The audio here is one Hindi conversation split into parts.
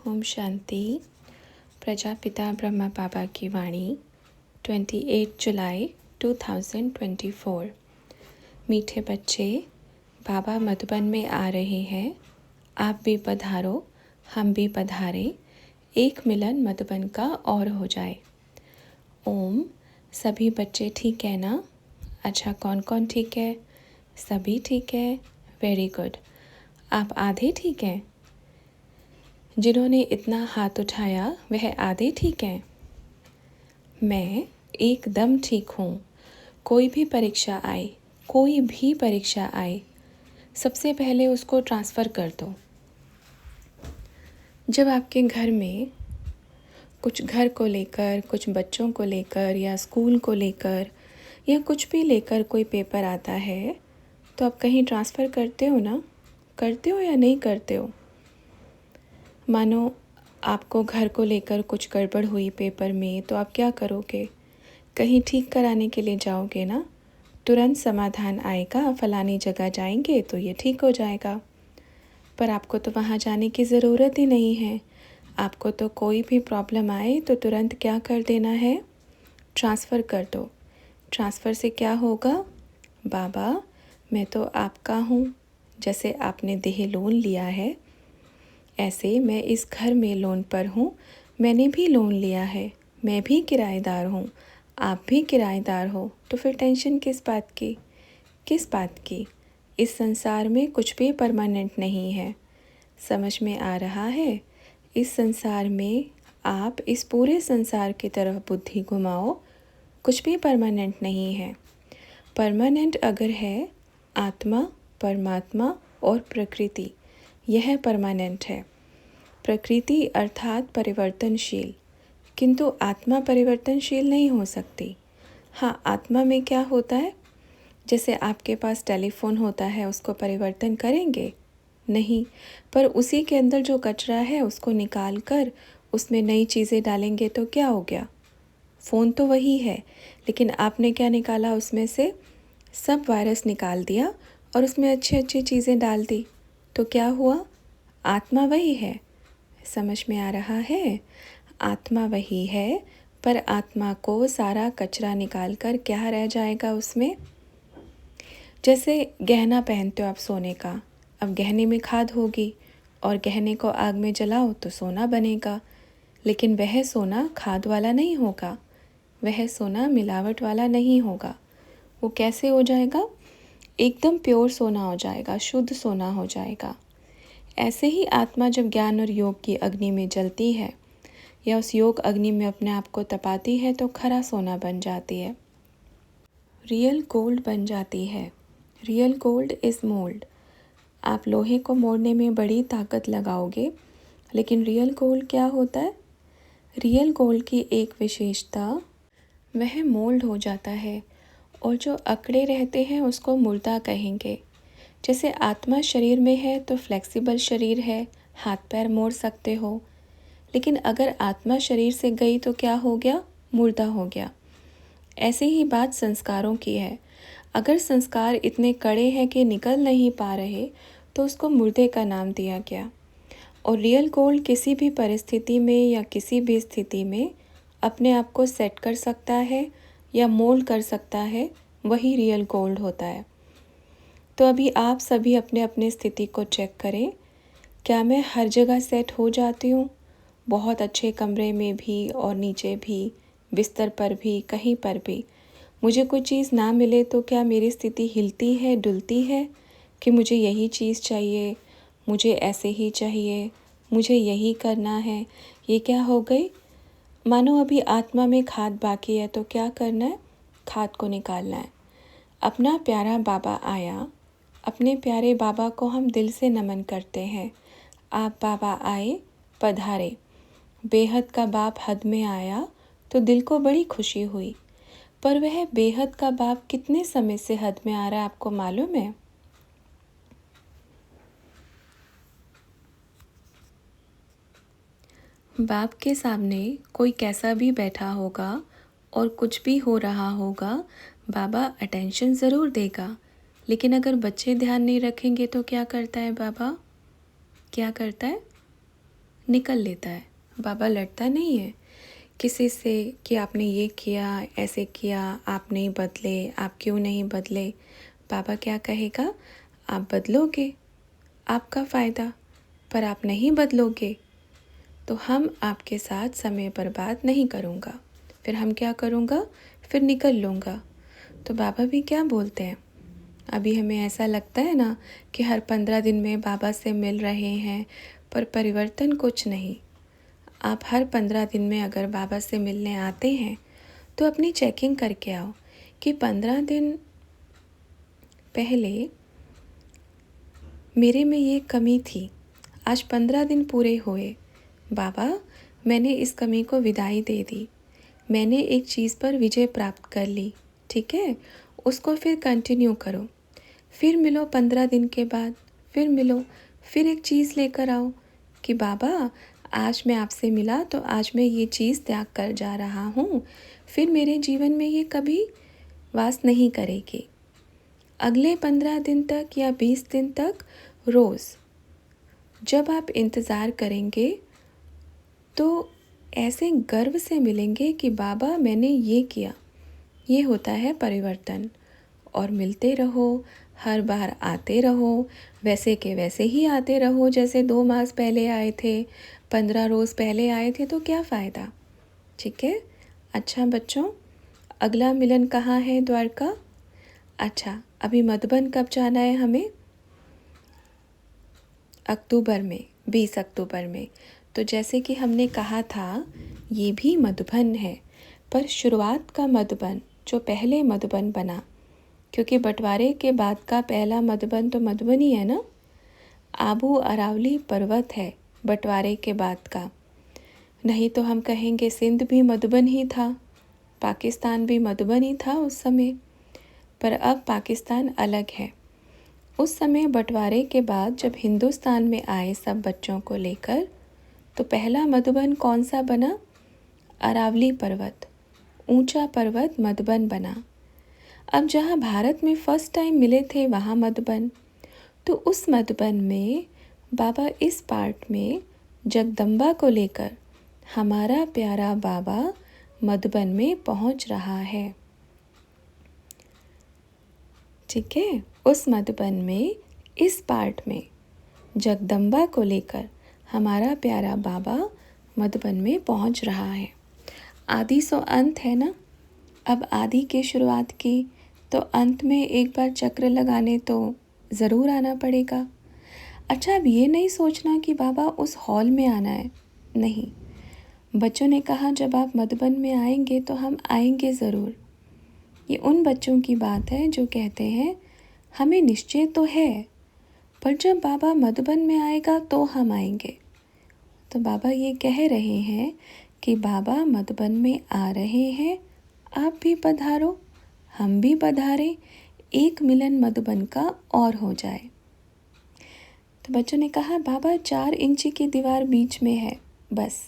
ओम शांति। प्रजापिता ब्रह्मा बाबा की वाणी 28 जुलाई 2024। मीठे बच्चे, बाबा मधुबन में आ रहे हैं। आप भी पधारो, हम भी पधारे, एक मिलन मधुबन का और हो जाए। ओम। सभी बच्चे ठीक है ना? अच्छा, कौन कौन ठीक है? सभी ठीक है। Very good. आप आधे ठीक हैं? जिन्होंने इतना हाथ उठाया वह आधे ठीक हैं। मैं एकदम ठीक हूँ। कोई भी परीक्षा आए, सबसे पहले उसको ट्रांसफ़र कर दो। जब आपके घर में कुछ घर को लेकर, कुछ बच्चों को लेकर या स्कूल को लेकर या कुछ भी लेकर कोई पेपर आता है, तो आप कहीं ट्रांसफ़र करते हो ना? करते हो या नहीं करते हो? मानो आपको घर को लेकर कुछ गड़बड़ हुई पेपर में, तो आप क्या करोगे? कहीं ठीक कराने के लिए जाओगे ना? तुरंत समाधान आएगा, फलानी जगह जाएंगे तो ये ठीक हो जाएगा। पर आपको तो वहाँ जाने की ज़रूरत ही नहीं है। आपको तो कोई भी प्रॉब्लम आए तो तुरंत क्या कर देना है? ट्रांसफ़र कर दो। ट्रांसफ़र से क्या होगा? बाबा, मैं तो आपका हूँ। जैसे आपने देह लोन लिया है, ऐसे मैं इस घर में लोन पर हूँ। मैंने भी लोन लिया है, मैं भी किराएदार हूँ, आप भी किराएदार हो। तो फिर टेंशन किस बात की? किस बात की? इस संसार में कुछ भी परमानेंट नहीं है। समझ में आ रहा है? इस संसार में आप इस पूरे संसार की तरफ बुद्धि घुमाओ, कुछ भी परमानेंट नहीं है। परमानेंट अगर है आत्मा, परमात्मा और प्रकृति, यह परमानेंट है। प्रकृति अर्थात परिवर्तनशील, किंतु आत्मा परिवर्तनशील नहीं हो सकती। हाँ, आत्मा में क्या होता है? जैसे आपके पास टेलीफोन होता है, उसको परिवर्तन करेंगे? नहीं, पर उसी के अंदर जो कचरा है उसको निकाल कर उसमें नई चीज़ें डालेंगे तो क्या हो गया? फ़ोन तो वही है, लेकिन आपने क्या निकाला उसमें से? सब वायरस निकाल दिया और उसमें अच्छी अच्छी चीज़ें डाल दी, तो क्या हुआ? आत्मा वही है। समझ में आ रहा है? आत्मा वही है, पर आत्मा को सारा कचरा निकाल कर क्या रह जाएगा उसमें? जैसे गहना पहनते हो आप सोने का, अब गहने में खाद होगी और गहने को आग में जलाओ तो सोना बनेगा, लेकिन वह सोना खाद वाला नहीं होगा, वह सोना मिलावट वाला नहीं होगा। वो कैसे हो जाएगा? एकदम प्योर सोना हो जाएगा, शुद्ध सोना हो जाएगा। ऐसे ही आत्मा जब ज्ञान और योग की अग्नि में जलती है या उस योग अग्नि में अपने आप को तपाती है तो खरा सोना बन जाती है, रियल गोल्ड बन जाती है। Real gold is mould. आप लोहे को मोड़ने में बड़ी ताकत लगाओगे, लेकिन रियल गोल्ड क्या होता है? रियल गोल्ड की एक विशेषता, वह मोल्ड हो जाता है और जो अकड़े रहते हैं उसको मुर्दा कहेंगे। जैसे आत्मा शरीर में है तो फ्लेक्सिबल शरीर है, हाथ पैर मोड़ सकते हो, लेकिन अगर आत्मा शरीर से गई तो क्या हो गया? मुर्दा हो गया। ऐसे ही बात संस्कारों की है। अगर संस्कार इतने कड़े हैं कि निकल नहीं पा रहे तो उसको मुर्दे का नाम दिया गया। और रियल गोल्ड किसी भी परिस्थिति में या किसी भी स्थिति में अपने आप को सेट कर सकता है या मोल्ड कर सकता है, वही रियल गोल्ड होता है। तो अभी आप सभी अपने अपने स्थिति को चेक करें। क्या मैं हर जगह सेट हो जाती हूँ? बहुत अच्छे कमरे में भी और नीचे भी, बिस्तर पर भी, कहीं पर भी मुझे कोई चीज़ ना मिले तो क्या मेरी स्थिति हिलती है, डुलती है कि मुझे यही चीज़ चाहिए, मुझे ऐसे ही चाहिए, मुझे यही करना है? ये क्या हो गई? मानो अभी आत्मा में खाद बाकी है, तो क्या करना है? खाद को निकालना है। अपना प्यारा बाबा आया, अपने प्यारे बाबा को हम दिल से नमन करते हैं। आप बाबा आए, पधारे। बेहद का बाप हद में आया तो दिल को बड़ी खुशी हुई, पर वह बेहद का बाप कितने समय से हद में आ रहा है, आपको मालूम है? बाप के सामने कोई कैसा भी बैठा होगा और कुछ भी हो रहा होगा, बाबा अटेंशन ज़रूर देगा, लेकिन अगर बच्चे ध्यान नहीं रखेंगे तो क्या करता है बाबा? क्या करता है? निकल लेता है। बाबा लड़ता नहीं है किसी से कि आपने ये किया, ऐसे किया, आप नहीं बदले, आप क्यों नहीं बदले। बाबा क्या कहेगा, आप बदलोगे, आपका फ़ायदा, पर आप नहीं बदलोगे तो हम आपके साथ समय बर्बाद नहीं करूँगा। फिर हम क्या करूँगा, फिर निकल लूँगा। तो बाबा भी क्या बोलते हैं, अभी हमें ऐसा लगता है ना कि हर 15 दिन में बाबा से मिल रहे हैं, पर परिवर्तन कुछ नहीं। आप हर 15 दिन में अगर बाबा से मिलने आते हैं तो अपनी चेकिंग करके आओ कि 15 दिन पहले मेरे में ये कमी थी, आज 15 दिन पूरे हुए, बाबा मैंने इस कमी को विदाई दे दी, मैंने एक चीज़ पर विजय प्राप्त कर ली, ठीक है। उसको फिर कंटिन्यू करो, फिर मिलो 15 दिन के बाद, फिर मिलो, फिर एक चीज़ लेकर आओ कि बाबा आज मैं आपसे मिला तो आज मैं ये चीज़ त्याग कर जा रहा हूँ, फिर मेरे जीवन में ये कभी वास नहीं करेगी। अगले 15 दिन तक या 20 दिन तक रोज़ जब आप इंतज़ार करेंगे तो ऐसे गर्व से मिलेंगे कि बाबा मैंने ये किया। ये होता है परिवर्तन। और मिलते रहो, हर बार आते रहो, वैसे के वैसे ही आते रहो जैसे 2 मास पहले आए थे, 15 रोज़ पहले आए थे, तो क्या फ़ायदा, ठीक है। अच्छा बच्चों, अगला मिलन कहाँ है, द्वारका। अच्छा, अभी मधुबन कब जाना है हमें, अक्टूबर में, 20 अक्टूबर में। तो जैसे कि हमने कहा था ये भी मधुबन है, पर शुरुआत का मधुबन जो पहले मधुबन बना, क्योंकि बंटवारे के बाद का पहला मधुबन तो मधुबन ही है ना। आबू अरावली पर्वत है बंटवारे के बाद का, नहीं तो हम कहेंगे सिंध भी मधुबन ही था, पाकिस्तान भी मधुबन ही था उस समय, पर अब पाकिस्तान अलग है। उस समय बंटवारे के बाद जब हिंदुस्तान में आए सब बच्चों को लेकर, तो पहला मधुबन कौन सा बना, अरावली पर्वत, ऊंचा पर्वत मधुबन बना। अब जहाँ भारत में फर्स्ट टाइम मिले थे वहाँ मधुबन, तो उस मधुबन में बाबा इस पार्ट में जगदम्बा को लेकर हमारा प्यारा बाबा मधुबन में पहुँच रहा है, ठीक है। उस मधुबन में इस पार्ट में जगदम्बा को लेकर हमारा प्यारा बाबा मधुबन में पहुँच रहा है। आदि सो अंत है ना, अब आदि की शुरुआत की तो अंत में एक बार चक्र लगाने तो ज़रूर आना पड़ेगा। अच्छा, अब ये नहीं सोचना कि बाबा उस हॉल में आना है, नहीं। बच्चों ने कहा जब आप मधुबन में आएंगे तो हम आएंगे ज़रूर। ये उन बच्चों की बात है जो कहते हैं हमें निश्चय तो है, पर जब बाबा मधुबन में आएगा तो हम आएंगे। तो बाबा ये कह रहे हैं कि बाबा मधुबन में आ रहे हैं, आप भी पधारो, हम भी पधारें, एक मिलन मधुबन का और हो जाए। तो बच्चों ने कहा बाबा 4 इंची की दीवार बीच में है बस।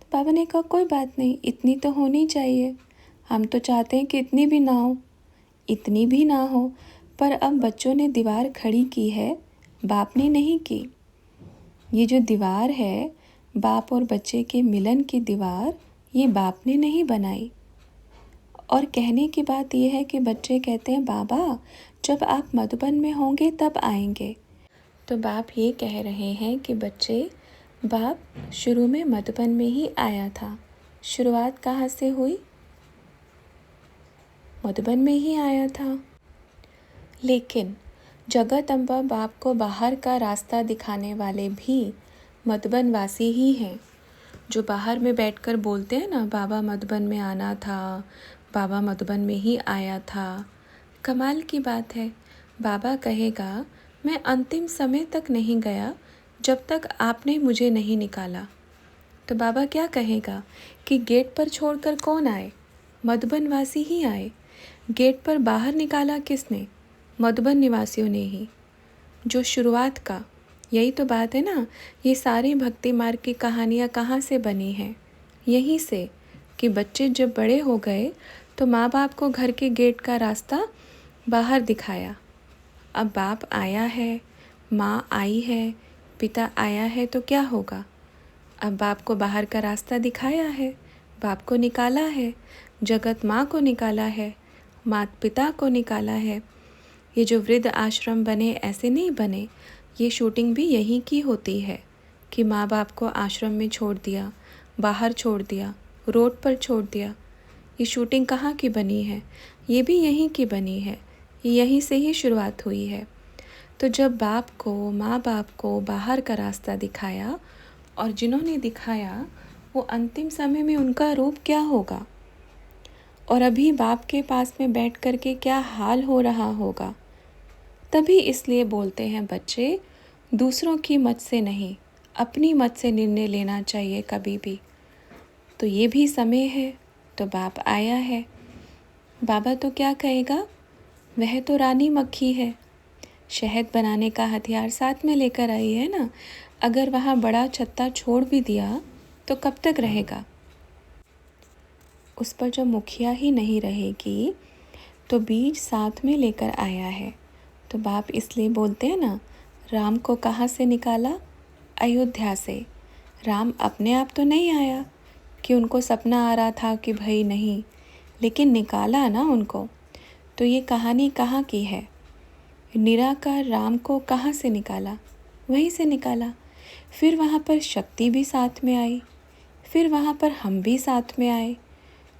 तो बाबा ने कहा कोई बात नहीं, इतनी तो होनी चाहिए, हम तो चाहते हैं कि इतनी भी ना हो, इतनी भी ना हो, पर अब बच्चों ने दीवार खड़ी की है, बाप ने नहीं की। ये जो दीवार है बाप और बच्चे के मिलन की दीवार, ये बाप ने नहीं बनाई। और कहने की बात यह है कि बच्चे कहते हैं बाबा जब आप मधुबन में होंगे तब आएंगे। तो बाप ये कह रहे हैं कि बच्चे, बाप शुरू में मधुबन में ही आया था, शुरुआत कहाँ से हुई, मधुबन में ही आया था। लेकिन जगत अम्बा बाप को बाहर का रास्ता दिखाने वाले भी मधुबन वासी ही हैं, जो बाहर में बैठकर बोलते हैं ना बाबा मधुबन में आना था, बाबा मधुबन में ही आया था। कमाल की बात है, बाबा कहेगा मैं अंतिम समय तक नहीं गया जब तक आपने मुझे नहीं निकाला। तो बाबा क्या कहेगा कि गेट पर छोड़कर कौन आए, मधुबन वासी ही आए। गेट पर बाहर निकाला किसने, मधुबन निवासियों ने ही। जो शुरुआत का, यही तो बात है ना, ये सारी भक्ति मार्ग की कहानियाँ कहाँ से बनी हैं, यहीं से कि बच्चे जब बड़े हो गए तो माँ बाप को घर के गेट का रास्ता बाहर दिखाया। अब बाप आया है, माँ आई है, पिता आया है तो क्या होगा? अब बाप को बाहर का रास्ता दिखाया है, बाप को निकाला है, जगत माँ को निकाला है, माता पिता को निकाला है। ये जो वृद्ध आश्रम बने ऐसे नहीं बने, ये शूटिंग भी यहीं की होती है कि माँ बाप को आश्रम में छोड़ दिया, बाहर छोड़ दिया, रोड पर छोड़ दिया। ये शूटिंग कहाँ की बनी है? ये भी यहीं की बनी है, ये यहीं से ही शुरुआत हुई है। तो जब बाप को, माँ बाप को बाहर का रास्ता दिखाया और जिन्होंने दिखाया वो अंतिम समय में उनका रूप क्या होगा, और अभी बाप के पास में बैठ कर के क्या हाल हो रहा होगा। तभी इसलिए बोलते हैं बच्चे, दूसरों की मत से नहीं, अपनी मत से निर्णय लेना चाहिए कभी भी। तो ये भी समय है, तो बाप आया है। बाबा तो क्या कहेगा, वह तो रानी मक्खी है, शहद बनाने का हथियार साथ में लेकर आई है ना। अगर वहाँ बड़ा छत्ता छोड़ भी दिया तो कब तक रहेगा? उस पर जब मुखिया ही नहीं रहेगी तो बीज साथ में लेकर आया है। तो बाप इसलिए बोलते हैं ना, राम को कहाँ से निकाला? अयोध्या से। राम अपने आप तो नहीं आया कि उनको सपना आ रहा था कि भाई नहीं, लेकिन निकाला ना उनको। तो ये कहानी कहाँ की है? निराकार राम को कहाँ से निकाला? वहीं से निकाला। फिर वहाँ पर शक्ति भी साथ में आई, फिर वहाँ पर हम भी साथ में आए,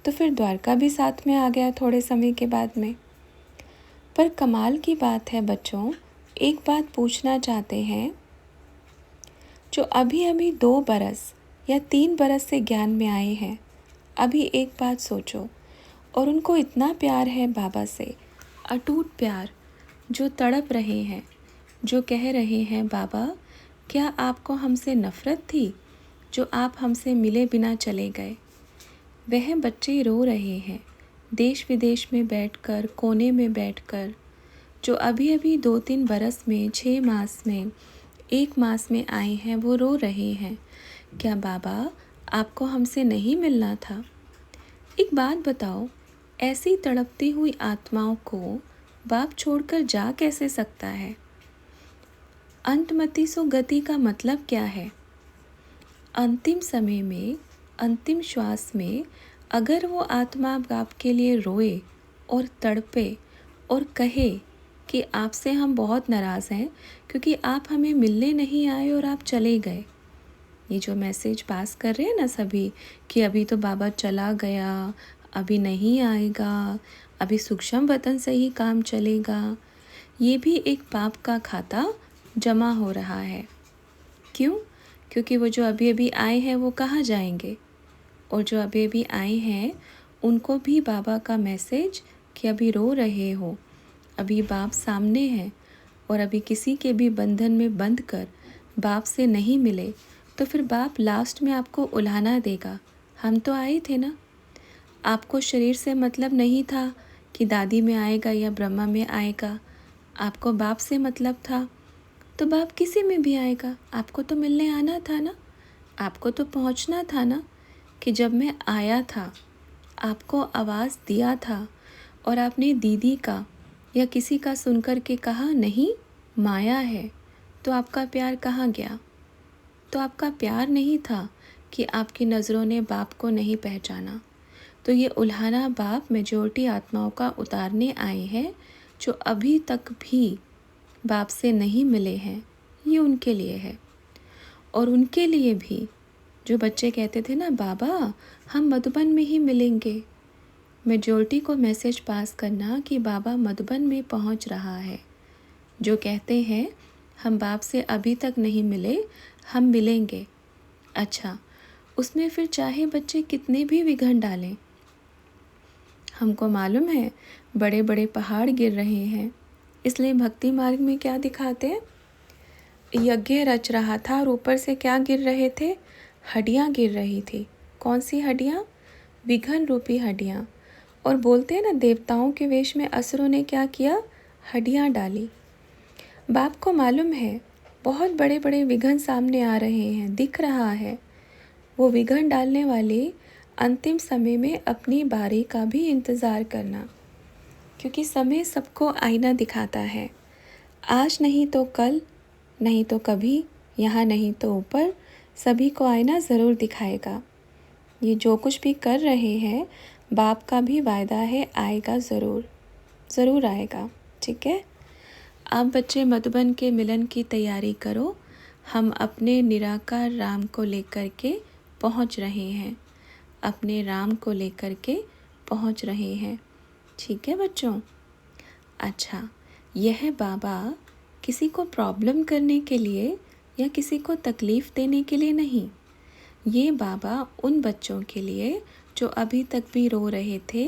तो फिर द्वारका भी साथ में आ गया थोड़े समय के बाद में। पर कमाल की बात है बच्चों, एक बात पूछना चाहते हैं, जो अभी अभी 2 बरस या 3 बरस से ज्ञान में आए हैं, अभी एक बात सोचो, और उनको इतना प्यार है बाबा से, अटूट प्यार, जो तड़प रहे हैं, जो कह रहे हैं बाबा क्या आपको हमसे नफ़रत थी जो आप हमसे मिले बिना चले गए। वह बच्चे रो रहे हैं देश विदेश में बैठकर, कोने में बैठकर, जो अभी अभी 2-3 बरस में, 6 मास में, 1 मास में आए हैं, वो रो रहे हैं, क्या बाबा आपको हमसे नहीं मिलना था? एक बात बताओ, ऐसी तड़पती हुई आत्माओं को बाप छोड़कर जा कैसे सकता है? अंतमति सो गति का मतलब क्या है? अंतिम समय में, अंतिम श्वास में अगर वो आत्मा बाप के लिए रोए और तड़पे और कहे कि आपसे हम बहुत नाराज़ हैं क्योंकि आप हमें मिलने नहीं आए और आप चले गए। ये जो मैसेज पास कर रहे हैं ना सभी कि अभी तो बाबा चला गया, अभी नहीं आएगा, अभी सूक्ष्म वतन से ही काम चलेगा, ये भी एक पाप का खाता जमा हो रहा है। क्यों? क्योंकि वो जो अभी अभी आए हैं वो कहाँ जाएंगे, और जो अभी अभी आए हैं उनको भी बाबा का मैसेज कि अभी रो रहे हो, अभी बाप सामने हैं, और अभी किसी के भी बंधन में बंध कर बाप से नहीं मिले तो फिर बाप लास्ट में आपको उल्हाना देगा। हम तो आए थे ना, आपको शरीर से मतलब नहीं था कि दादी में आएगा या ब्रह्मा में आएगा, आपको बाप से मतलब था, तो बाप किसी में भी आएगा। आपको तो मिलने आना था ना, आपको तो पहुंचना था ना, कि जब मैं आया था आपको आवाज़ दिया था और आपने दीदी का या किसी का सुनकर के कहा नहीं माया है, तो आपका प्यार कहाँ गया? तो आपका प्यार नहीं था कि आपकी नज़रों ने बाप को नहीं पहचाना। तो ये उल्हाना बाप मेजॉरिटी आत्माओं का उतारने आए हैं जो अभी तक भी बाप से नहीं मिले हैं, ये उनके लिए है। और उनके लिए भी जो बच्चे कहते थे ना बाबा हम मधुबन में ही मिलेंगे, मेजॉरिटी को मैसेज पास करना कि बाबा मधुबन में पहुंच रहा है। जो कहते हैं हम बाप से अभी तक नहीं मिले, हम मिलेंगे। अच्छा, उसमें फिर चाहे बच्चे कितने भी विघ्न डालें, हमको मालूम है बड़े बड़े पहाड़ गिर रहे हैं, इसलिए भक्ति मार्ग में क्या दिखाते हैं, यज्ञ रच रहा था और ऊपर से क्या गिर रहे थे, हड्डियाँ गिर रही थी। कौन सी हड्डियाँ? विघ्न रूपी हड्डियाँ। और बोलते हैं ना देवताओं के वेश में असुरों ने क्या किया, हड्डियाँ डाली। बाप को मालूम है बहुत बड़े बड़े विघ्न सामने आ रहे हैं, दिख रहा है। वो विघ्न डालने वाले अंतिम समय में अपनी बारी का भी इंतज़ार करना, क्योंकि समय सबको आईना दिखाता है। आज नहीं तो कल, नहीं तो कभी यहाँ नहीं तो ऊपर सभी को आईना ज़रूर दिखाएगा। ये जो कुछ भी कर रहे हैं बाप का भी वायदा है, आएगा ज़रूर, ज़रूर आएगा। ठीक है, आप बच्चे मधुबन के मिलन की तैयारी करो। हम अपने निराकार राम को लेकर के पहुँच रहे हैं, अपने राम को लेकर के पहुँच रहे हैं। ठीक है बच्चों। अच्छा, यह बाबा किसी को प्रॉब्लम करने के लिए या किसी को तकलीफ़ देने के लिए नहीं, ये बाबा उन बच्चों के लिए जो अभी तक भी रो रहे थे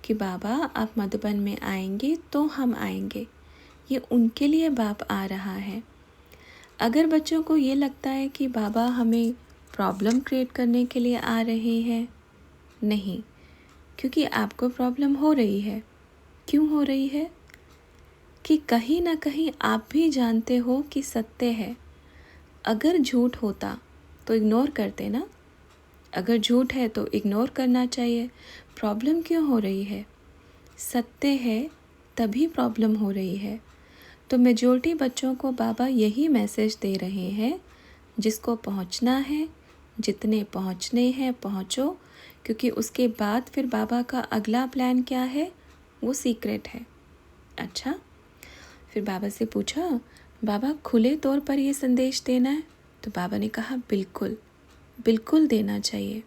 कि बाबा आप मधुबन में आएंगे तो हम आएंगे, ये उनके लिए बाप आ रहा है। अगर बच्चों को ये लगता है कि बाबा हमें प्रॉब्लम क्रिएट करने के लिए आ रहे हैं, नहीं, क्योंकि आपको प्रॉब्लम हो रही है। क्यों हो रही है? कि कहीं ना कहीं आप भी जानते हो कि सत्य है। अगर झूठ होता तो इग्नोर करते ना, अगर झूठ है तो इग्नोर करना चाहिए। प्रॉब्लम क्यों हो रही है? सत्य है तभी प्रॉब्लम हो रही है। तो मेजॉरिटी बच्चों को बाबा यही मैसेज दे रहे हैं, जिसको पहुंचना है, जितने पहुंचने हैं पहुंचो, क्योंकि उसके बाद फिर बाबा का अगला प्लान क्या है वो सीक्रेट है। अच्छा, फिर बाबा से पूछा, बाबा खुले तौर पर ये संदेश देना है? तो बाबा ने कहा बिल्कुल, बिल्कुल देना चाहिए।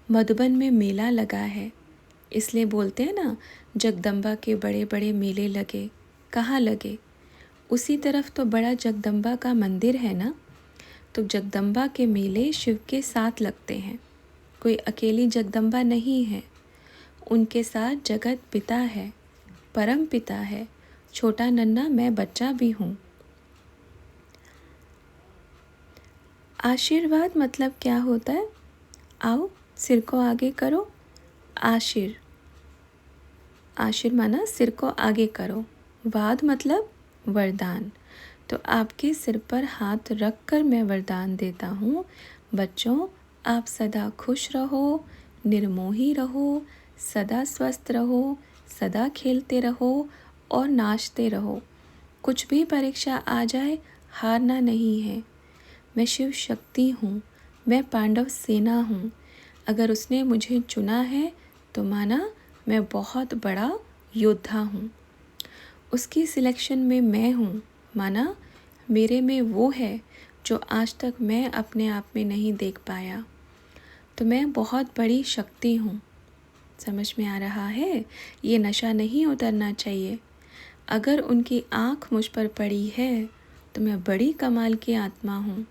मधुबन में मेला लगा है, इसलिए बोलते हैं ना जगदम्बा के बड़े बड़े मेले लगे। कहाँ लगे? उसी तरफ तो बड़ा जगदम्बा का मंदिर है ना। तो जगदम्बा के मेले शिव के साथ लगते हैं, कोई अकेली जगदम्बा नहीं है, उनके साथ जगत पिता है, परम पिता है, छोटा नन्ना मैं बच्चा भी हूँ। आशीर्वाद मतलब क्या होता है? आओ सिर को आगे करो। आशीर, आशीर माना सिर को आगे करो। वाद मतलब वरदान। तो आपके सिर पर हाथ रख कर मैं वरदान देता हूँ, बच्चों आप सदा खुश रहो, निर्मोही रहो, सदा स्वस्थ रहो, सदा खेलते रहो और नाचते रहो। कुछ भी परीक्षा आ जाए हारना नहीं है। मैं शिव शक्ति हूँ, मैं पांडव सेना हूँ। अगर उसने मुझे चुना है तो माना मैं बहुत बड़ा योद्धा हूँ। उसकी सिलेक्शन में मैं हूँ, माना मेरे में वो है जो आज तक मैं अपने आप में नहीं देख पाया। तो मैं बहुत बड़ी शक्ति हूँ। समझ में आ रहा है? ये नशा नहीं उतरना चाहिए। अगर उनकी आँख मुझ पर पड़ी है तो मैं बड़ी कमाल की आत्मा हूँ,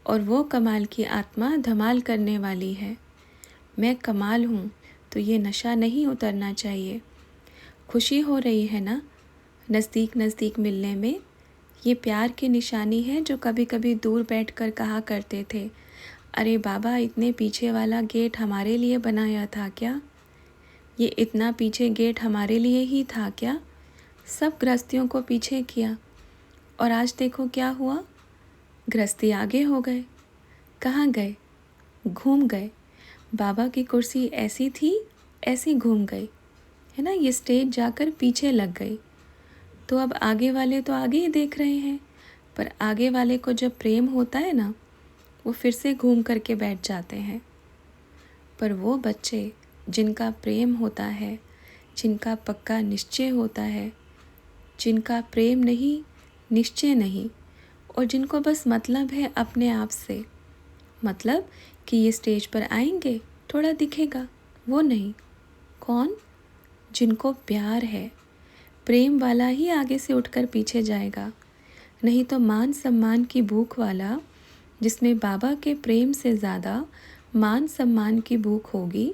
और वो कमाल की आत्मा धमाल करने वाली है। मैं कमाल हूँ, तो ये नशा नहीं उतरना चाहिए। खुशी हो रही है ना नज़दीक नज़दीक मिलने में? ये प्यार की निशानी है जो कभी कभी दूर बैठकर कहा करते थे, अरे बाबा इतने पीछे वाला गेट हमारे लिए बनाया था क्या? ये इतना पीछे गेट हमारे लिए ही था क्या? सब गृहस्थियों को पीछे किया और आज देखो क्या हुआ, गृहस्थी आगे हो गए। कहाँ गए? घूम गए। बाबा की कुर्सी ऐसी थी, ऐसी घूम गई, है ना। ये स्टेज जाकर पीछे लग गई। तो अब आगे वाले तो आगे ही देख रहे हैं, पर आगे वाले को जब प्रेम होता है ना, वो फिर से घूम करके बैठ जाते हैं। पर वो बच्चे जिनका प्रेम होता है, जिनका पक्का निश्चय होता है, जिनका प्रेम नहीं, निश्चय नहीं, और जिनको बस मतलब है अपने आप से, मतलब कि ये स्टेज पर आएंगे थोड़ा दिखेगा, वो नहीं। कौन? जिनको प्यार है, प्रेम वाला ही आगे से उठकर पीछे जाएगा। नहीं तो मान सम्मान की भूख वाला, जिसमें बाबा के प्रेम से ज़्यादा मान सम्मान की भूख होगी,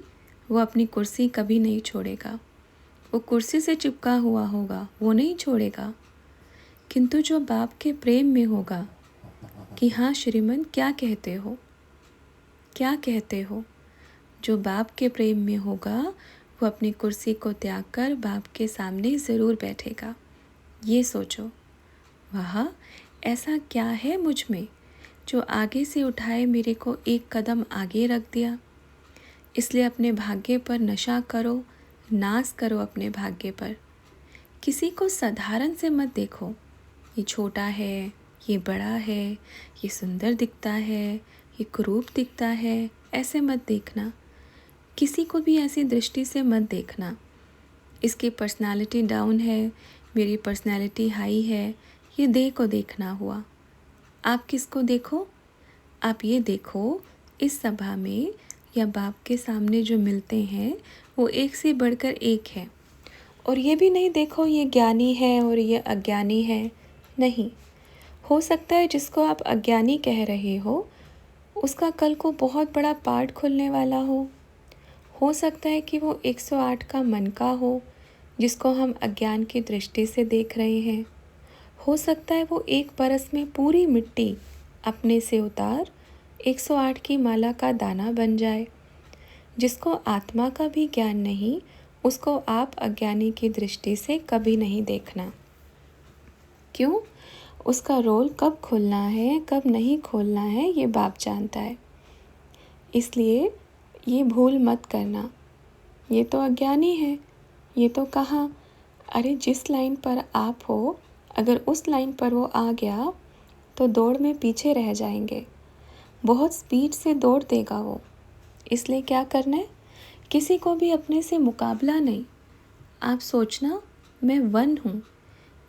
वो अपनी कुर्सी कभी नहीं छोड़ेगा। वो कुर्सी से चिपका हुआ होगा, वो नहीं छोड़ेगा। किंतु जो बाप के प्रेम में होगा कि हाँ श्रीमन क्या कहते हो, क्या कहते हो, जो बाप के प्रेम में होगा वो अपनी कुर्सी को त्याग कर बाप के सामने ज़रूर बैठेगा। ये सोचो, वाह ऐसा क्या है मुझ में जो आगे से उठाए मेरे को एक कदम आगे रख दिया। इसलिए अपने भाग्य पर नशा करो, नाश करो अपने भाग्य पर। किसी को साधारण से मत देखो, ये छोटा है, ये बड़ा है, ये सुंदर दिखता है, ये कुरूप दिखता है, ऐसे मत देखना। किसी को भी ऐसी दृष्टि से मत देखना। इसकी पर्सनालिटी डाउन है, मेरी पर्सनालिटी हाई है, ये देह को देखना हुआ। आप किसको देखो? आप ये देखो, इस सभा में या बाप के सामने जो मिलते हैं वो एक से बढ़कर एक है। और ये भी नहीं देखो ये ज्ञानी है और ये अज्ञानी है। नहीं, हो सकता है जिसको आप अज्ञानी कह रहे हो उसका कल को बहुत बड़ा पार्ट खुलने वाला हो सकता है कि वो 108 का मन का हो जिसको हम अज्ञान की दृष्टि से देख रहे हैं। हो सकता है वो एक बरस में पूरी मिट्टी अपने से उतार 108 की माला का दाना बन जाए। जिसको आत्मा का भी ज्ञान नहीं उसको आप अज्ञानी की दृष्टि से कभी नहीं देखना। क्यों? उसका रोल कब खोलना है कब नहीं खोलना है ये बाप जानता है। इसलिए ये भूल मत करना। ये तो अज्ञानी है, ये तो कहाँ। अरे जिस लाइन पर आप हो अगर उस लाइन पर वो आ गया तो दौड़ में पीछे रह जाएंगे। बहुत स्पीड से दौड़ देगा वो। इसलिए क्या करना है, किसी को भी अपने से मुकाबला नहीं। आप सोचना मैं वन हूँ,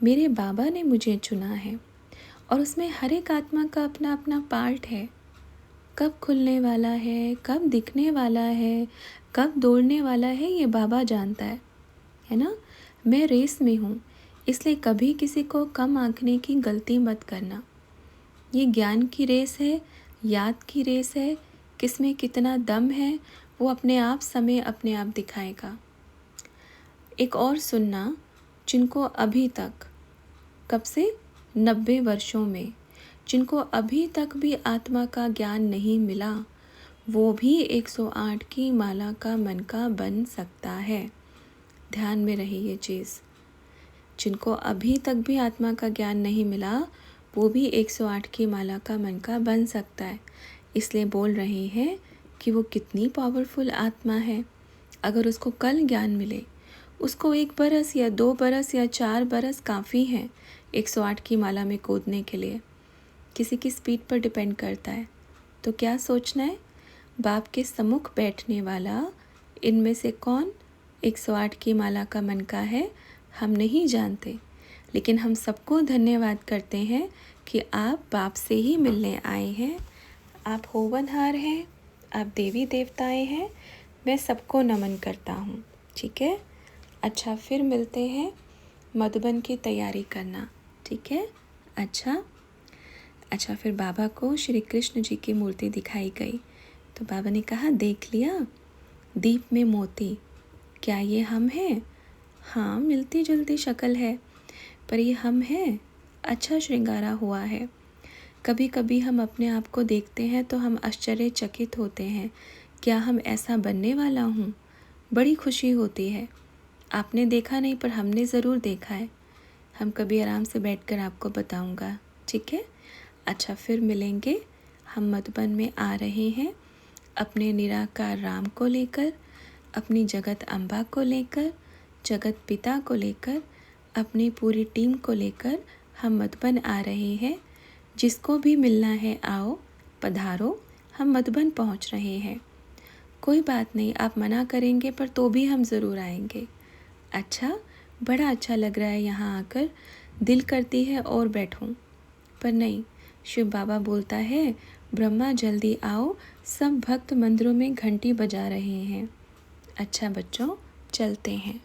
मेरे बाबा ने मुझे चुना है और उसमें हर एक आत्मा का अपना अपना पार्ट है। कब खुलने वाला है, कब दिखने वाला है, कब दौड़ने वाला है ये बाबा जानता है ना। मैं रेस में हूँ, इसलिए कभी किसी को कम आंकने की गलती मत करना। ये ज्ञान की रेस है, याद की रेस है, किसमें कितना दम है वो अपने आप समय अपने आप दिखाएगा। एक और सुनना, जिनको अभी तक कब से 90 वर्षों में जिनको अभी तक भी आत्मा का ज्ञान नहीं मिला वो भी 108 की माला का मन का बन सकता है। ध्यान में रहे ये चीज़। जिनको अभी तक भी आत्मा का ज्ञान नहीं मिला वो भी 108 की माला का मन का बन सकता है। इसलिए बोल रहे हैं कि वो कितनी पावरफुल आत्मा है। अगर उसको कल ज्ञान मिले, उसको 1 बरस या 2 बरस या 4 बरस काफ़ी हैं 108 की माला में कूदने के लिए। किसी की स्पीड पर डिपेंड करता है। तो क्या सोचना है, बाप के सम्मुख बैठने वाला इनमें से कौन 108 की माला का मन का है हम नहीं जानते, लेकिन हम सबको धन्यवाद करते हैं कि आप बाप से ही मिलने आए हैं। आप होवनहार हैं, आप देवी देवताएं हैं। मैं सबको नमन करता हूँ। ठीक है, अच्छा फिर मिलते हैं। मधुबन की तैयारी करना, ठीक है। अच्छा फिर बाबा को श्री कृष्ण जी की मूर्ति दिखाई गई तो बाबा ने कहा, देख लिया दीप में मोती, क्या ये हम हैं? हाँ, मिलती जुलती शक्ल है पर ये हम हैं। अच्छा श्रृंगारा हुआ है। कभी कभी हम अपने आप को देखते हैं तो हम आश्चर्यचकित होते हैं, क्या हम ऐसा बनने वाला हूँ। बड़ी खुशी होती है। आपने देखा नहीं पर हमने ज़रूर देखा है। हम कभी आराम से बैठकर आपको बताऊंगा, ठीक है। अच्छा फिर मिलेंगे। हम मधुबन में आ रहे हैं अपने निराकार राम को लेकर, अपनी जगत अम्बा को लेकर, जगत पिता को लेकर, अपनी पूरी टीम को लेकर हम मधुबन आ रहे हैं। जिसको भी मिलना है आओ, पधारो, हम मधुबन पहुंच रहे हैं। कोई बात नहीं, आप मना करेंगे पर तो भी हम ज़रूर आएंगे। अच्छा, बड़ा अच्छा लग रहा है यहाँ आकर, दिल करती है और बैठूं, पर नहीं। शिव बाबा बोलता है, ब्रह्मा जल्दी आओ, सब भक्त मंदिरों में घंटी बजा रहे हैं। अच्छा बच्चों, चलते हैं।